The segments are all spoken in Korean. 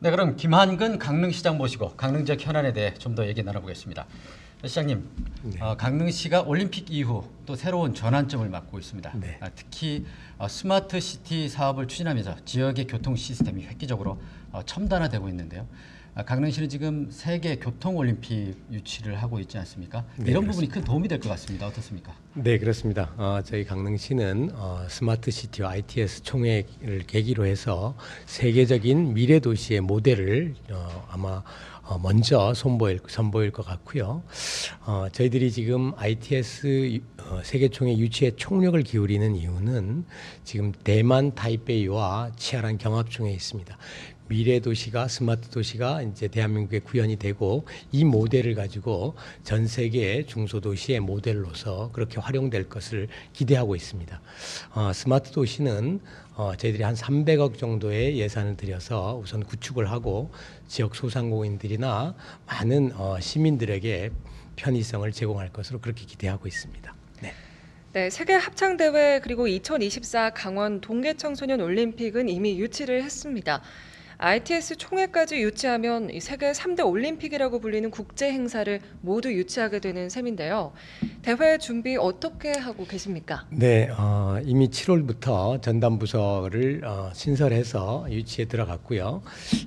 네, 그럼 김한근 강릉시장 모시고 강릉 지역 현안에 대해 좀 더 얘기 나눠보겠습니다. 시장님, 네. 강릉시가 올림픽 이후 또 새로운 전환점을 맞고 있습니다. 네. 특히 스마트 시티 사업을 추진하면서 지역의 교통 시스템이 획기적으로 첨단화되고 있는데요. 강릉시는 지금 세계 교통 올림픽 유치를 하고 있지 않습니까? 네, 이런 그렇습니다. 부분이 큰 도움이 될 것 같습니다. 어떻습니까? 네, 그렇습니다. 저희 강릉시는 스마트 시티와 ITS 총회를 계기로 해서 세계적인 미래 도시의 모델을 아마 먼저 선보일 것 같고요. 저희들이 지금 ITS 세계 총회 유치에 총력을 기울이는 이유는 지금 대만 타이베이와 치아란 경합중에 있습니다. 미래 도시가 스마트 도시가 이제 대한민국에 구현이 되고 이 모델을 가지고 전 세계 중소도시의 모델로서 그렇게 활용될 것을 기대하고 있습니다. 스마트 도시는 저희들이 한 300억 정도의 예산을 들여서 우선 구축을 하고 지역 소상공인들이나 많은 시민들에게 편의성을 제공할 것으로 그렇게 기대하고 있습니다. 네. 네, 세계 합창 대회 그리고 2024 강원 동계청소년 올림픽은 이미 유치를 했습니다. ITS 총회까지 유치하면 이 세계 3대 올림픽이라고 불리는 국제 행사를 모두 유치하게 되는 셈인데요. 대회 준비 어떻게 하고 계십니까? 네, 이미 7월부터 전담 부서를 신설해서 유치에 들어갔고요.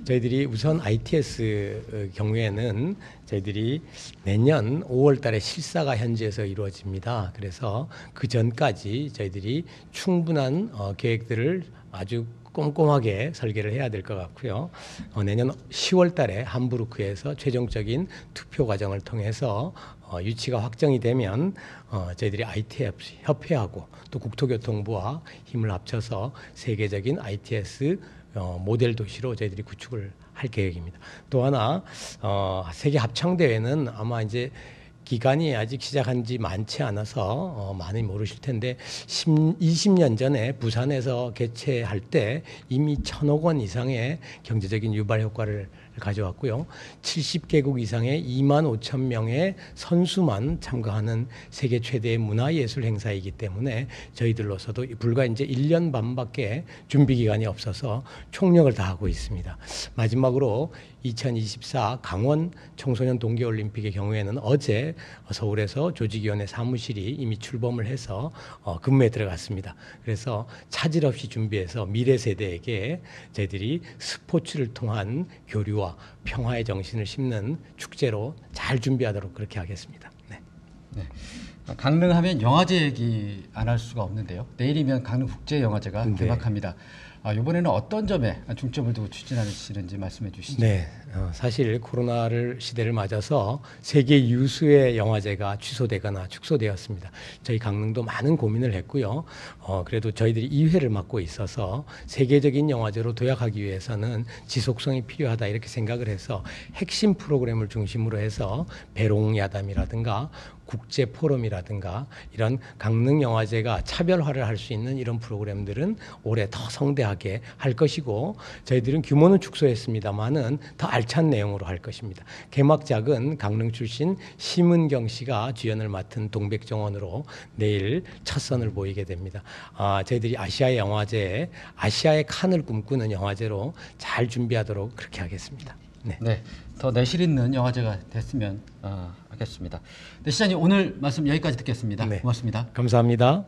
저희들이 우선 ITS 경우에는 저희들이 내년 5월 달에 실사가 현지에서 이루어집니다. 그래서 그 전까지 저희들이 충분한 계획들을 아주 꼼꼼하게 설계를 해야 될 것 같고요. 내년 10월 달에 함부르크에서 최종적인 투표 과정을 통해서 유치가 확정이 되면 저희들이 ITS 협회하고 또 국토교통부와 힘을 합쳐서 세계적인 ITS 모델 도시로 저희들이 구축을 할 계획입니다. 또 하나 세계 합창 대회는 아마 이제 기간이 아직 시작한 지 많지 않아서 많이 모르실 텐데 20년 전에 부산에서 개최할 때 이미 1,000억 원 이상의 경제적인 유발 효과를 가져왔고요. 70개국 이상의 2만 5천 명의 선수만 참가하는 세계 최대의 문화예술 행사이기 때문에 저희들로서도 불과 이제 1년 반밖에 준비 기간이 없어서 총력을 다하고 있습니다. 마지막으로 2024 강원 청소년 동계올림픽의 경우에는 어제 서울에서 조직위원회 사무실이 이미 출범을 해서 근무에 들어갔습니다. 그래서 차질 없이 준비해서 미래 세대에게 저희들이 스포츠를 통한 교류와 평화의 정신을 심는 축제로 잘 준비하도록 그렇게 하겠습니다. 네. 네. 강릉하면 영화제 얘기 안 할 수가 없는데요. 내일이면 강릉국제영화제가 개막합니다. 이번에는 어떤 점에 중점을 두고 추진하시는지 말씀해 주시죠. 네, 사실 코로나를 시대를 맞아서 세계 유수의 영화제가 취소되거나 축소되었습니다. 저희 강릉도 많은 고민을 했고요. 그래도 저희들이 2회를 맡고 있어서 세계적인 영화제로 도약하기 위해서는 지속성이 필요하다 이렇게 생각을 해서 핵심 프로그램을 중심으로 해서 배롱야담이라든가 국제 포럼이라든가 이런 강릉 영화제가 차별화를 할 수 있는 이런 프로그램들은 올해 더 성대하게 할 것이고 저희들은 규모는 축소했습니다만은 더 알찬 내용으로 할 것입니다. 개막작은 강릉 출신 심은경 씨가 주연을 맡은 동백정원으로 내일 첫 선을 보이게 됩니다. 저희들이 아시아의 영화제에 아시아의 칸을 꿈꾸는 영화제로 잘 준비하도록 그렇게 하겠습니다. 네. 네, 더 내실 있는 영화제가 됐으면 하겠습니다. 네, 시장님 오늘 말씀 여기까지 듣겠습니다. 네. 고맙습니다. 감사합니다.